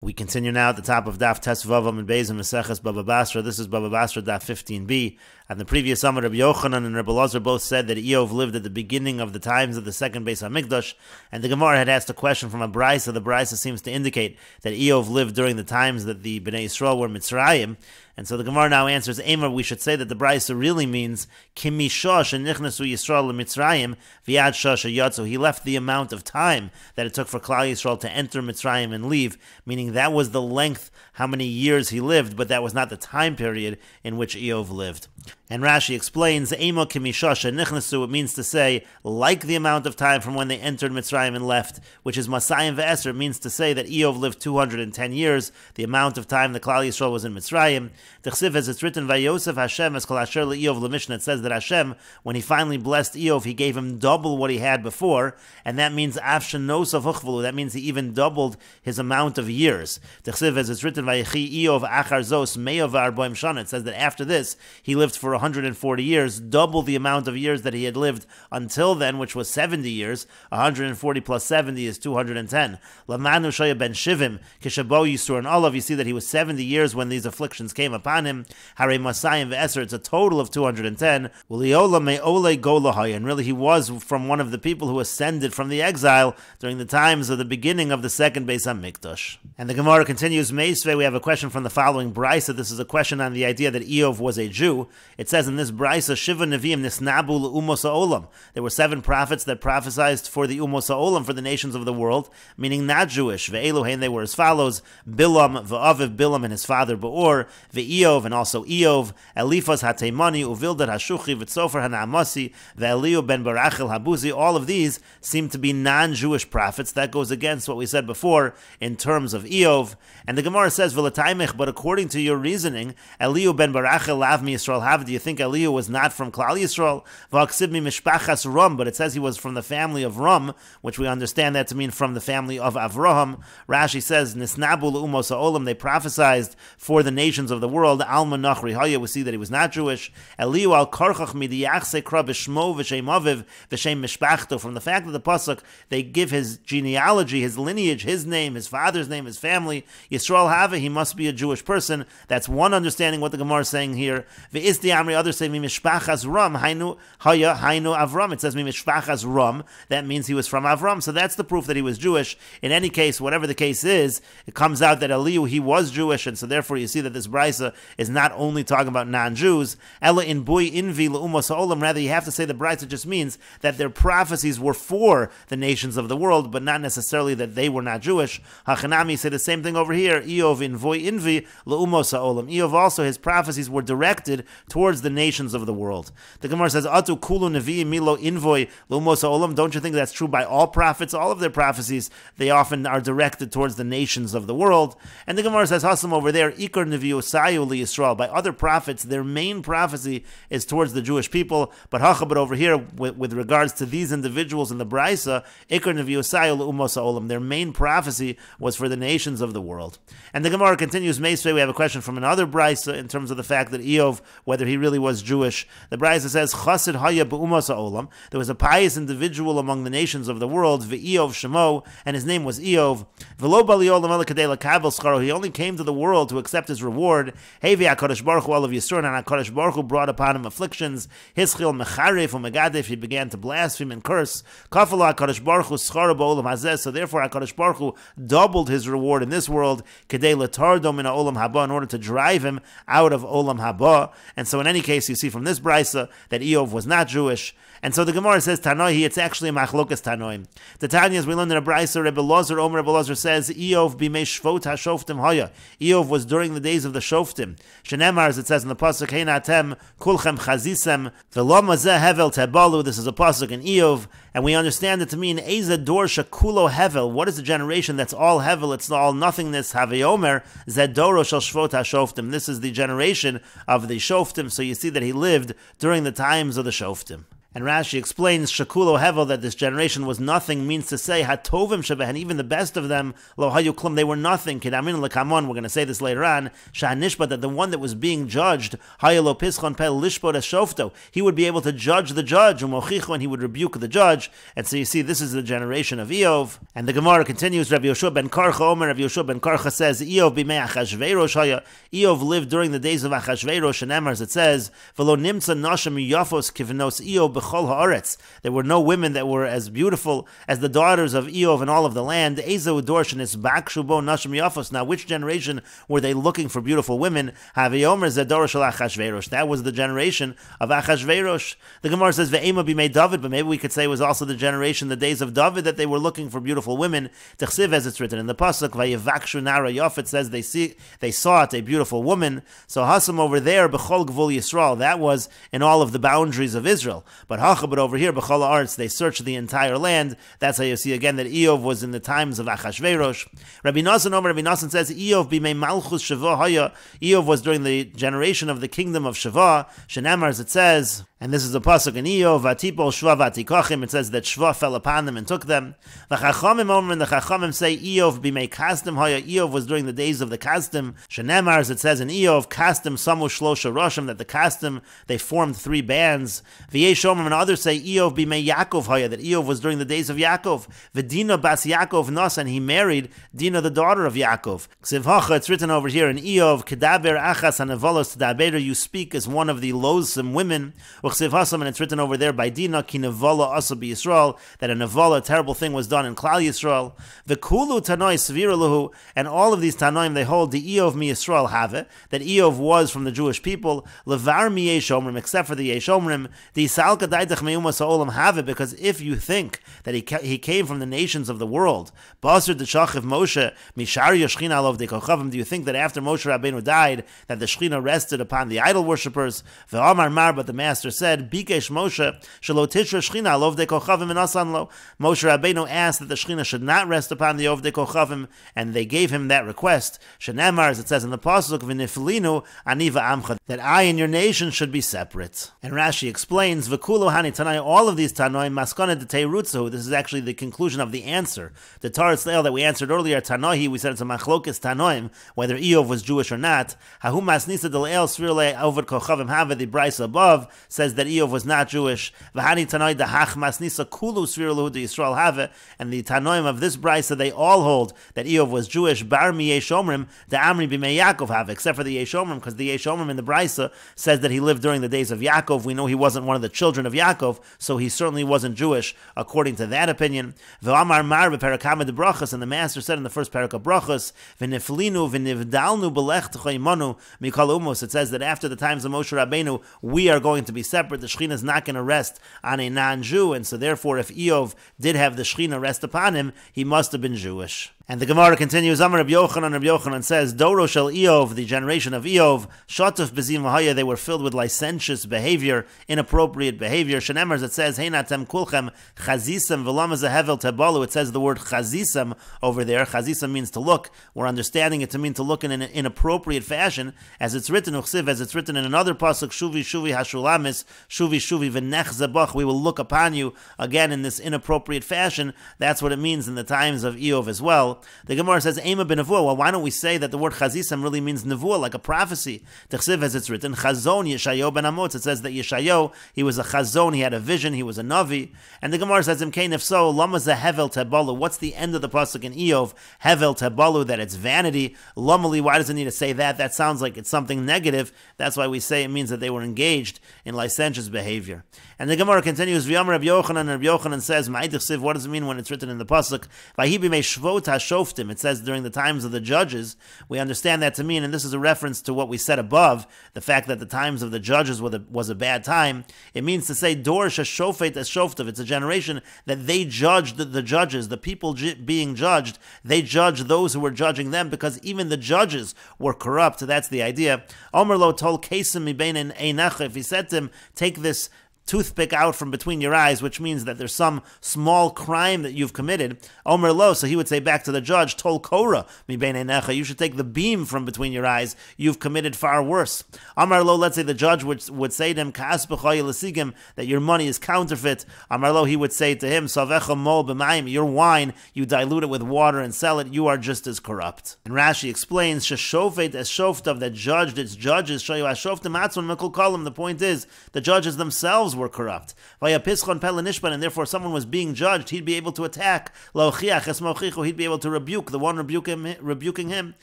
We continue now at the top of Daf Tesvavam and Beis and Meseches Bava Basra. This is Bava Basra Daf 15b. And the previous summer, Rabbi Yochanan and Rabbi Lazar both said that Eov lived at the beginning of the times of the second Beis HaMikdash. And the Gemara had asked a question from a Brisa. The Brisa seems to indicate that Eov lived during the times that the Bnei Yisrael were Mitzrayim. And so the Gemara now answers, Eimer, we should say that the Brisa really means Kimi Shosh and Nichnasu Yisrael Mitzrayim Viad Shosh Yatzu. He left the amount of time that it took for Klal Yisrael to enter Mitzrayim and leave, meaning that was the length, how many years he lived, but that was not the time period in which Eov lived. And Rashi explains, Eimo Kimishasha Nichnasu, it means to say, like the amount of time from when they entered Mitzrayim and left, which is Masayim Ve'eser, it means to say that Eov lived 210 years, the amount of time the Klal Yisrael was in Mitzrayim. T'chsiv, as it's written, Vayosef Hashem es kol asher le'Eov le'Mishnah, it says that Hashem, when he finally blessed Eov, he gave him double what he had before, and that means Af Shenosav Huchvulu, that means he even doubled his amount of years. T'chsiv, as it's written, Vayechi Eov achar zos me'ov v'arboim shana, it says that after this, he lived for 140 years, double the amount of years that he had lived until then, which was 70 years. 140 plus 70 is 210. Lamanu Shaya ben Shivim, Kishabo Yisur and Olav, you see that he was 70 years when these afflictions came upon him. Hare Masayim Ve'eser, it's a total of 210. Uliola me'ole golahaya, and really he was from one of the people who ascended from the exile during the times of the beginning of the second Beis HaMikdash. And the Gemara continues, Meisvei, we have a question from the following Brisa. This is a question on the idea that Eov was a Jew. It says in this Brisa, Shiva Nevi'im nisnabu l'umos ha'olam. There were 7 prophets that prophesied for the umos ha'olam, for the nations of the world, meaning not Jewish. Ve'eluhein, they were as follows: Bilam, V'aviv Bilam and his father Beor, Ve'eov and also Eov, Eliphaz haTeimani, Uvildad hashuchi, V'tzofer ha'na'amasi, Ve'eliu ben Barachel habuzi. All of these seem to be non-Jewish prophets. That goes against what we said before in terms of Eov. And the Gemara says, V'lataimich, but according to your reasoning, Eliu ben Barachel lav mi Yisrael hav. Do you think Eliu was not from Klal Yisrael? V'aksib mi mishpachas Rum, but it says he was from the family of Rum, which we understand that to mean from the family of Avraham. Rashi says, Nisnabu l'umos ha'olam, they prophesied for the nations of the world. Alma nachri haya, we see that he was not Jewish. Eliu al karchach midiyachse kra b'shmo v'shem aviv v'shem mishpachto. From the fact of the pasuk, they give his genealogy, his lineage, his name, his father's name, his family. Yisrael hava, he must be a Jewish person. That's one understanding what the Gemara is saying here. Ve'isti amri, others say mimishpachas Rum, hainu haya, hainu Avram. It says mimishpachas Rum. That means he was from Avram. So that's the proof that he was Jewish. In any case, whatever the case is, it comes out that Eliu, he was Jewish, and so therefore you see that this brisa is not only talking about non-Jews. Ella in bui invi l'umos ha'olam. Rather, you have to say the brisa just means that their prophecies were for the nations of the world, but not necessarily that they were not Jewish. Hachanami say the same thing over here. Eov in voi invi l'umos ha'olam. Eov also, his prophecies were directed towards the nations of the world. The Gemara says, Atu kulu nevi milo invoi l'umos ha'olam. Don't you think that's true by all prophets? All of their prophecies, they often are directed towards the nations of the world. And the Gemara says, Hasam over there, Ikar nevi usayu li Yisrael. By other prophets, their main prophecy is towards the Jewish people. But over here, with regards to these individuals in the Brisa, Ikar nevi usayu l'umos ha'olam. Their main prophecy was for the nations of the world. And the Gemara continues, Meisvei, we have a question from another Brisa in terms of the fact that Eov, whether he really was Jewish. The Brisa says, Chasid haya b'umos ha'olam. There was a pious individual among the nations of the world, Ve'eov Shemo, and his name was Eov. V'lo bali olam ela kadei l'kabel scharo. He only came to the world to accept his reward. Hevi HaKadosh Baruch Hu olav Yisur, and HaKadosh Baruch Hu brought upon him afflictions. Hischil mecharef u'megadef, he began to blaspheme and curse. Kafala HaKadosh Baruch Hu scharo ba'olam hazeh. So therefore HaKadosh Baruch Hu doubled his reward in this world, kadei l'tardo min ha'olam haba, in order to drive him out of olam haba. And so in any case, you see from this brisa that Eov was not Jewish. And so the Gemara says, Tanoi, it's actually a machlokas Tanoim. The Tanya, as we learned in a brisa, Rebbe Lozer, Omer Rebbe Lozer says, Eov b'mei shvot hashoftim haya. Eov was during the days of the shoftim. Shenemar, as it says in the pasuk, Hein atem kulchem chazisem v'lo mazeh hevel tebalu. This is a pasuk in Eov, and we understand it to mean Eza dor shakulo hevel. What is the generation that's all hevel? It's all nothingness. Haveyomer zedoro shel shvot hashoftim. This is the generation of the shoftim. So you see that he lived during the times of the shoftim. And Rashi explains, Shakulo Hevel, that this generation was nothing, means to say, Hatovim Shebeh, and even the best of them, Lo Hayu Klum, they were nothing. Kedamin Lekamon, we're going to say this later on, Shahanishba, that the one that was being judged, Hayalo Pischon Pel Lishbot Shofto, he would be able to judge the judge, Umochicho, and he would rebuke the judge. And so you see, this is the generation of Eov. And the Gemara continues, Rabbi Yoshua ben Karcha Omer, Rabbi Yoshua ben Karcha says, Eov b'mei Achashverosh Haya, Eov lived during the days of Achashverosh, and Emars, it says, V'lo nimtza nashim yafos kivnos Eov b'chol ha'aretz. There were no women that were as beautiful as the daughters of Eov in all of the land. Ezo Dorshan is bakshu bo nashim yafos. Now, which generation were they looking for beautiful women? Haviomer Zedor shel Achashverosh. That was the generation of Achashverosh. The Gemara says, Ve'ema b'mei David, but maybe we could say it was also the generation, the days of David, that they were looking for beautiful women. Techsiv, as it's written in the pasuk, Vayevakshu nara yaf, it says they sought a beautiful woman. So Hasam over there, b'chol gvul Yisrael, that was in all of the boundaries of Israel. But over here, b'chol ha'aretz, they searched the entire land. That's how you see again that Eov was in the times of Achashverosh. Rabbi Nassan says, Eov b'mei malchus Sheva haya. Eov was during the generation of the kingdom of Sheva. Shenamar, as it says, and this is a pasuk in Eov, Vatipol Shva Vatikochim, it says that Shva fell upon them and took them. The Chachamim Omer, and the Chachamim say, Eov b'mei Kasdim haya. Eov was during the days of the Kasdim. Shenamar, as it says in Eov, Kasdim Samu Shlosha Roshim, that the Kasdim, they formed 3 bands. V'yesh Omer, and others say, Eov b'mei Yaakov haya, that Eov was during the days of Yaakov. V'Dina bas Yaakov Nos, and he married Dina, the daughter of Yaakov. Ksiv Hacha, it's written over here in Eov, Kedaber Achas Hanevolos Tadaber, you speak as one of the loathsome women. Ksiv Hasam, and it's written over there by Dina, Ki Nevola Asa B'Yisrael, that a Nevola, a terrible thing, was done in Klal Yisrael. V'Kulu Tanoi Sviraluhu, and all of these Tanoim, they hold the Eov mi Yisrael have it, that Eov was from the Jewish people, Levar mi Yesh Omrim, except for the Yesh Omrim, the Salka Daitach Meumas Ha'olam have it, because if you think that he came from the nations of the world, Basra D'Shachiv Moshe, Mishar Yashchina Alov Dekochavim, do you think that after Moshe Rabbeinu died, that the Shechina rested upon the idol worshippers? Ve'amar Mar, but the Master said, Bikesh Moshe, Shelo Tishra Shechina Alov Dekochavim and Asan Lo. Moshe Rabbeinu asked that the Shechina should not rest upon the Ov Dekochavim, and they gave him that request. Shenamar, as it says in the Pasuk, V'niflinu Aniva Amcha, that I and your nation should be separate. And Rashi explains, V'kulo Hani Tanai, all of these Tanoim, Maskana D'Teirutzu, this is actually the conclusion of the answer. The Taras Leil that we answered earlier, Tanohi, we said it's a Machlokes Tanoim, whether Eov was Jewish or not. Hahu Masnisa D'Leil Svirle Over Kochavim Hava, the Bryce above, says that Eov was not Jewish. V'hani Tanoi Dahach Masnisa Kulu Svirlu De Yisrael Hava, and the Tanoim of this Bryce, they all hold that Eov was Jewish. Bar Mi Yesh Omrim, the Amri B'mei Yaakov Hava, except for the Yesh Omrim, because the Yesh Omrim in the Bryce says that he lived during the days of Yaakov. We know he wasn't one of the children of Yaakov, so he certainly wasn't Jewish, according to that opinion. V'amar Mar V'perakama de Brachas, and the Master said in the first parak of Brachas, V'niflinu v'nivdalnu b'lech t'choimonu mikol umos. It says that after the times of Moshe Rabbeinu, we are going to be separate. The Shechina is not going to rest on a non-Jew, and so therefore, if Eov did have the Shechina rest upon him, he must have been Jewish. And the Gemara continues, Amar Rabbi Yochanan says, Doro shel Eov, the generation of Eov, Shotuf bezim v'haya, they were filled with licentious behavior, inappropriate behavior. Shenemers, it says, Heinatem kulchem chazisem v'lama zehevel tebalu. It says the word chazisem over there. Chazisem means to look. We're understanding it to mean to look in an inappropriate fashion, as it's written, Uchsiv, as it's written in another pasuk, Shuvi Shuvi hashulamis, Shuvi Shuvi v'nech zebach, we will look upon you again in this inappropriate fashion. That's what it means in the times of Eov as well. The Gemara says, Ema ben Nevuah. Well, why don't we say that the word chazisam really means Nevuah, like a prophecy? T'chsiv, as it's written, Chazon Yeshayo ben Amotz. It says that Yeshayo, he was a chazon, he had a vision, he was a navi. And the Gemara says, Imkain, if so, Lama hevel tebalu. What's the end of the pasuk in Eov? Hevel tebalu, that it's vanity. Lamali, why does it need to say that? That sounds like it's something negative. That's why we say it means that they were engaged in licentious behavior. And the Gemara continues, V'yam Rabbi Yochanan, and Rabbi Yochanan says, Ma'idich, what does it mean when it's written in the pasuk? Vahibi me shvot hashoftim. It says during the times of the judges. We understand that to mean, and this is a reference to what we said above, the fact that the times of the judges was a bad time. It means to say, Dor shashofet ashoftav. It's a generation that they judged the judges, the people being judged. They judged those who were judging them, because even the judges were corrupt. That's the idea. Omer lo tol kesim mibein einach. If he said to him, take this toothpick out from between your eyes, which means that there's some small crime that you've committed. Omer lo, so he would say back to the judge, Tol Korah mi bein einecha, you should take the beam from between your eyes. You've committed far worse. Amar lo, let's say the judge would say to him, Ka'as b'choy lesigim, that your money is counterfeit. Amar lo, he would say to him, Savecha mo b'mayim, your wine, you dilute it with water and sell it, you are just as corrupt. And Rashi explains, Sheshofet es shoftav, that judged its judges, Shayu ashoftem atzon mekol kolim. The point is, the judges themselves were corrupt. Vaya pischon pel nishban, and therefore someone was being judged, he'd be able to attack. Lochiach es mochichu, he'd be able to rebuke the one rebuking him.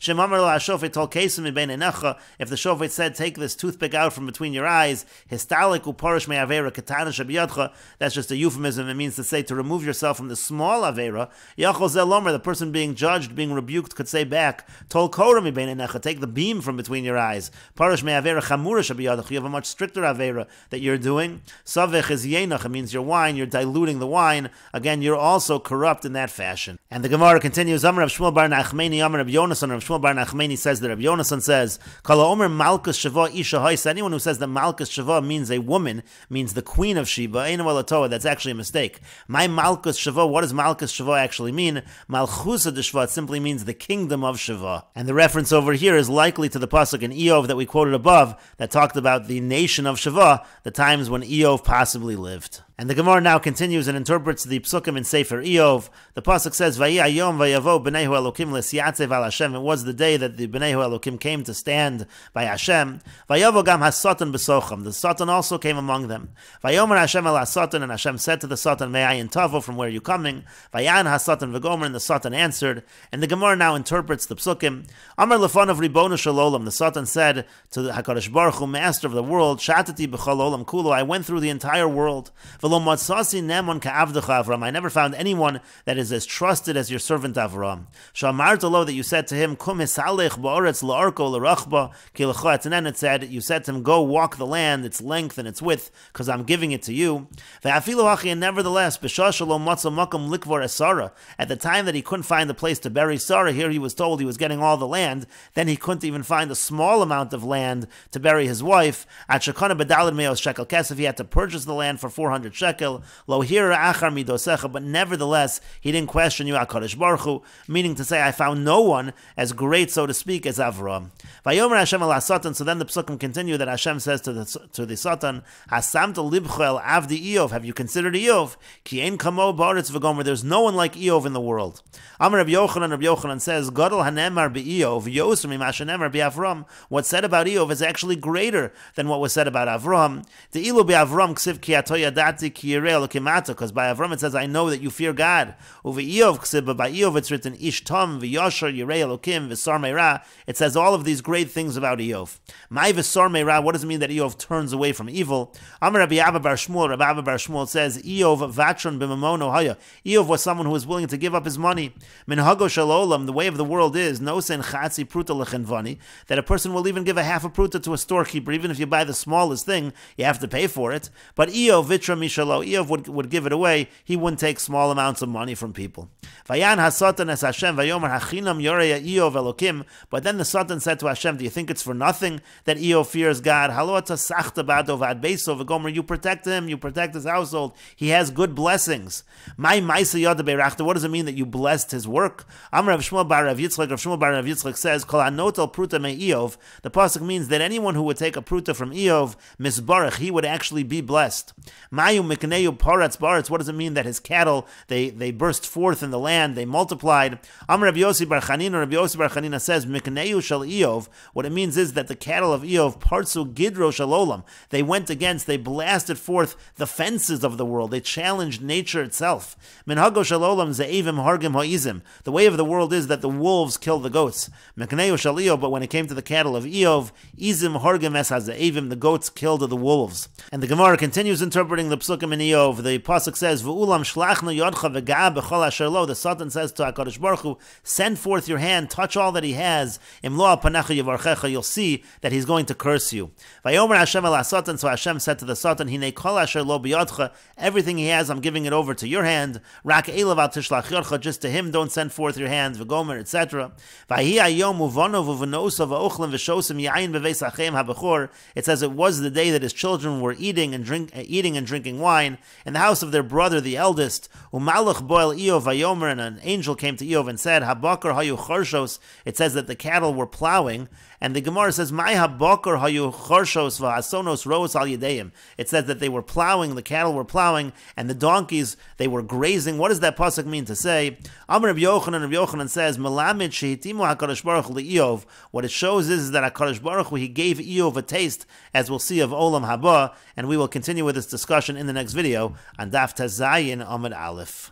Shemamar lo hashofet tol kesim mibein einecha, if the shofet said, take this toothpick out from between your eyes, histalik uporish me avera katana shabiyadcha, that's just a euphemism. It means to say to remove yourself from the small avera. Yachol zel lomer, the person being judged, being rebuked, could say back, tol korah mibein einecha, take the beam from between your eyes. Parish me avera chamura shabiyadcha, you have a much stricter avera that you're doing. Savech is yenach, it means your wine, you're diluting the wine. Again, you're also corrupt in that fashion. And the Gemara continues, Amar Rav Shmuel bar Nachmani, Amar Rav Yonasan. Rav Shmuel bar Nachmani says that Rav Yonasan says, Kala Omer Malkus Shava Isha Hais, anyone who says that Malkus Shava means a woman, means the queen of Sheba, Einu Elatoa, that's actually a mistake. My Malkus Shava, what does Malkus Shava actually mean? Malchusa de Shava, it simply means the kingdom of Shava. And the reference over here is likely to the pasuk in Eov that we quoted above, that talked about the nation of Shava, the times when Eov possibly lived. And the Gemara now continues and interprets the psukim in Sefer Eov. The pasuk says, "Vayayom vayavo b'nei Elokim lesiyatzev al Hashem." It was the day that the b'nei Elokim came to stand by Hashem. Vayavo gam hasatan b'socham. The Satan also came among them. Vayomer Hashem el hasatan, and Hashem said to the Satan, "May I in Tavo, from where are you coming?" Vayan hasatan v'gomer, and the Satan answered. And the Gemara now interprets the psukim. Amar lefanav ribonu shel olam. The Satan said to the Hakadosh Baruch Hu, Master of the world, Shatati b'chol olam kulo. I went through the entire world. I never found anyone that is as trusted as your servant Avram. That you said to him, and then it said, you said to him, go walk the land, its length and its width, because I'm giving it to you. And nevertheless, at the time that he couldn't find a place to bury Sarah, here he was told he was getting all the land, then he couldn't even find a small amount of land to bury his wife. He had to purchase the land for 400 shekel, lo hira achar midosecha, but nevertheless, he didn't question you, HaKadosh Baruch Hu, meaning to say, I found no one as great, so to speak, as Avram. Vayomer Hashem el Satan, so then the psukim continue that Hashem says to the Satan, Hasamta libcho el avdi Eov, have you considered Eov? Ki ein kamo ba'aretz v'gomer, there's no one like Eov in the world. Amar Rabbi Yochanan says, Gadol hanemar be'Eov, yoser mimasha nemar be'Avram. What's said about Eov is actually greater than what was said about Avram. The ilu be'Avram ksiv ki atoyadati because by Avram it says, I know that you fear God. By Eov it's written, Ish Tom v'Yashar Yirei Elokim v'Sar Meira. It says all of these great things about Eov. My v'Sar Meira, what does it mean that Eov turns away from evil? Amar Rabbi Abba bar Shmuel, Rabbi Abba bar Shmuel says, Eov vatron b'mamono haya. Eov was someone who was willing to give up his money. Minhago shalolam, the way of the world is, no sen chatzi pruta lechenvani, that a person will even give a half a pruta to a storekeeper. Even if you buy the smallest thing, you have to pay for it. But Eov vitra mishalo, Eov would give it away. He wouldn't take small amounts of money from people. Vayan hasatan es Hashem vayomer hachinam yorei Eov Elokim. But then the Satan said to Hashem, do you think it's for nothing that Eov fears God? Halo atasachta bado vad beiso v'gomer, you protect him, you protect his household. He has good blessings. My ma'isa yada beirachta, what does it mean that you blessed his work? Amar Rav Shmuel bar Rav Yitzchak, Rav Shmuel bar Rav Yitzchak says, kol anotel pruta me Eov. The pasuk means that anyone who would take a pruta from Eov, misbarach, he would actually be blessed. Mayu mikneu paratz baratz, what does it mean that his cattle, they burst forth in the land, they multiplied? Amar Rabbi Yossi bar Chanina, Rabbi Yossi bar Chanina says, mikneu shel Eov, what it means is that the cattle of Eov, partsu gidro shalolam, they went against, they blasted forth the fences of the world, they challenged nature itself. Minhago shalolam ze'evim hargim ha'izim, the way of the world is that the wolves kill the goats. Mikneu shel Eov, but when it came to the cattle of Eov, izim hargim es haze'evim, the goats killed the wolves. And the Gemara continues interpreting the psukim pasukim in Eov. The pasuk says, "V'ulam shlachnu yodcha v'ga b'chol asher lo." The Satan says to HaKadosh Baruch Hu, "Send forth your hand, touch all that he has. Imlo panecha yivarchecha." You'll see that he's going to curse you. Vayomer Hashem el Satan. So Hashem said to the Satan, "Hinei kol asher lo b'yodcha." Everything he has, I'm giving it over to your hand. Rak elav al tishlach yodcha. Just to him, don't send forth your hands. V'gomer, etc. Vahi hayom uvano v'vanosa v'ochlim v'shosim yayin b'veis achem habechor. It says it was the day that his children were eating and drinking wine in the house of their brother, the eldest. Umalach boel Eov vayomer, and an angel came to Eov and said, "Habakar hayu charshos." It says that the cattle were plowing, and the Gemara says, "My habakar hayu charshos v'asonos roos al yedeim." It says that they were plowing, the cattle were plowing, and the donkeys, they were grazing. What does that pasuk mean to say? Amar Rabbi Yochanan says, "Melamid shehitimu HaKadosh Baruch Hu le'Eov." What it shows is that HaKadosh Baruch Hu, he gave Eov a taste, as we'll see, of Olam Haba, and we will continue with this discussion in the next video on Daf Tazayin Amud Aleph.